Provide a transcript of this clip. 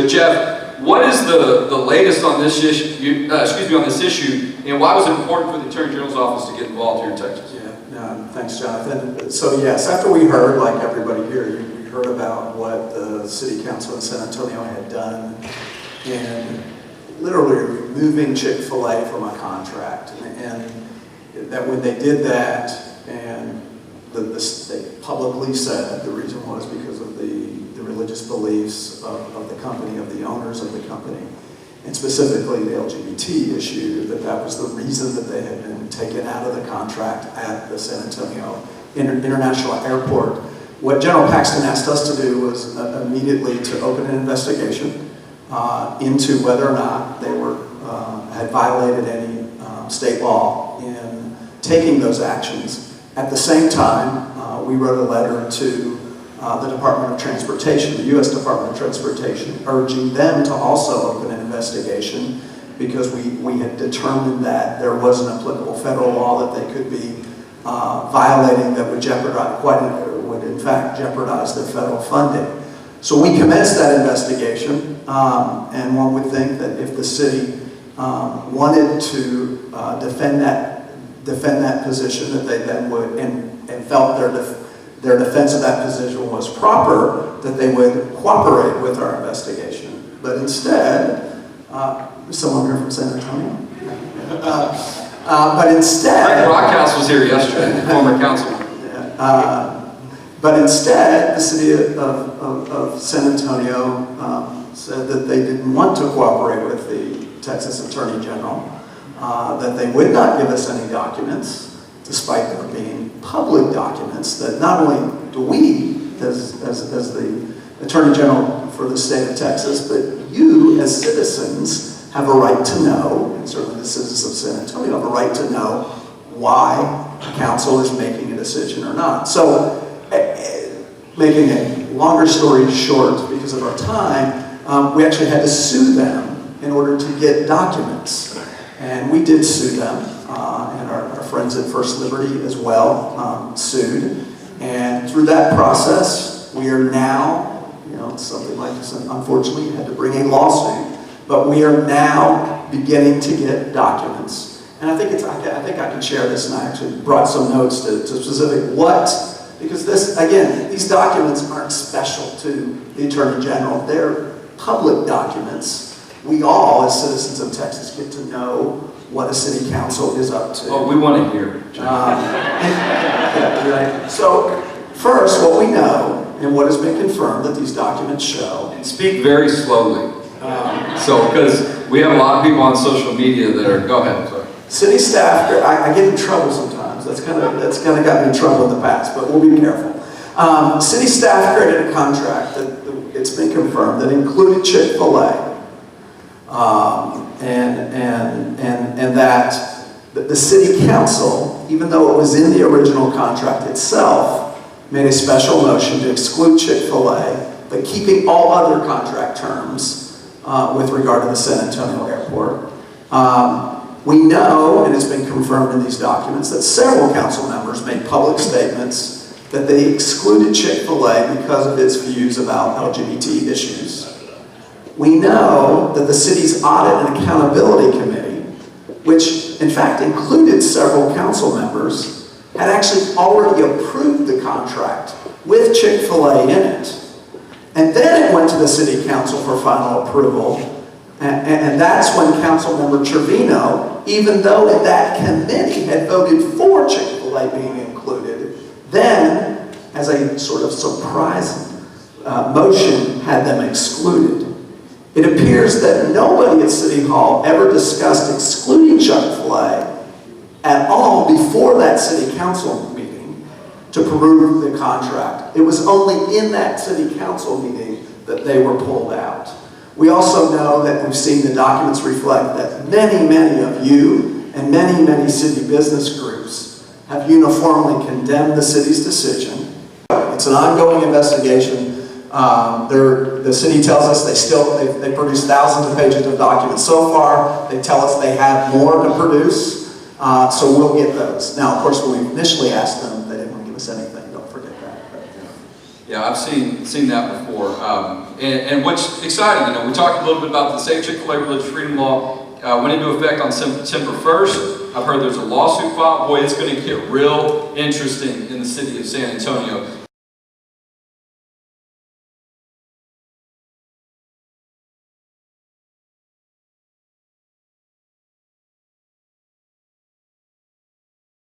Jeff, what is the latest on this issue? On this issue, and why was it important for the Attorney General's office to get involved here in Texas? Yeah, thanks, Jonathan. So yes, after we heard, like everybody here, we heard about what the City Council in San Antonio had done in literally removing Chick-fil-A from a contract, and that when they did that, and they publicly said the reason was because of the religious beliefs of the company, of the owners of the company, and specifically the LGBT issue, that was the reason that they had been taken out of the contract at the San Antonio International Airport. What General Paxton asked us to do was immediately to open an investigation into whether or not they had violated any state law in taking those actions. At the same time, we wrote a letter to the Department of Transportation, the U.S. Department of Transportation, urging them to also open an investigation because we had determined that there was an applicable federal law that they could be violating that would would in fact jeopardize their federal funding. So we commenced that investigation, and one would think that if the city wanted to defend that position, that they then would, and felt their defense of that position was proper, that they would cooperate with our investigation. But instead, someone here from San Antonio? But instead... Frank Rockhouse was here yesterday, former councilman. But instead, the city of San Antonio said that they didn't want to cooperate with the Texas Attorney General, that they would not give us any documents, despite there being public documents that not only do we, as the Attorney General for the state of Texas, but you as citizens have a right to know, and certainly the citizens of San Antonio have a right to know why council is making a decision or not. So, making a longer story short, because of our time, we actually had to sue them in order to get documents. And we did sue them, and our friends at First Liberty as well sued. And through that process, we are now, something like this, unfortunately, you had to bring a lawsuit, but we are now beginning to get documents. And I think I can share this, and I actually brought some notes to specific because this, again, these documents aren't special to the Attorney General. They're public documents. We all, as citizens of Texas, get to know what a city council is up to. Oh, we want to hear. Right. So, first, what we know, and what has been confirmed that these documents show. And speak very slowly. Because we have a lot of people on social media that are, go ahead, sorry. City staff, I get in trouble sometimes. That's kind of got me in trouble in the past, but we'll be careful. City staff created a contract that it's been confirmed that included Chick-fil-A. And that the city council, even though it was in the original contract itself, made a special motion to exclude Chick-fil-A, but keeping all other contract terms with regard to the San Antonio airport. We know, and it's been confirmed in these documents, that several council members made public statements that they excluded Chick-fil-A because of its views about LGBT issues. We know that the city's Audit and Accountability Committee, which in fact included several council members, had actually already approved the contract with Chick-fil-A in it. And then it went to the city council for final approval, and that's when Councilmember Trevino, even though that committee had voted for Chick-fil-A being included, then, as a sort of surprise motion, had them excluded. It appears that nobody at City Hall ever discussed excluding Chick-fil-A at all before that city council meeting to approve the contract. It was only in that city council meeting that they were pulled out. We also know that we've seen the documents reflect that many of you and many city business groups have uniformly condemned the city's decision. It's an ongoing investigation. The city tells us they produced thousands of pages of documents so far. They tell us they have more to produce, so we'll get those. Now, of course, when we initially asked them, they didn't want to give us anything. Don't forget that. Yeah, I've seen that before. And what's exciting, we talked a little bit about the same Chick-fil-A Religious Freedom Law went into effect on September 1st. I've heard there's a lawsuit filed. Boy, it's going to get real interesting in the city of San Antonio.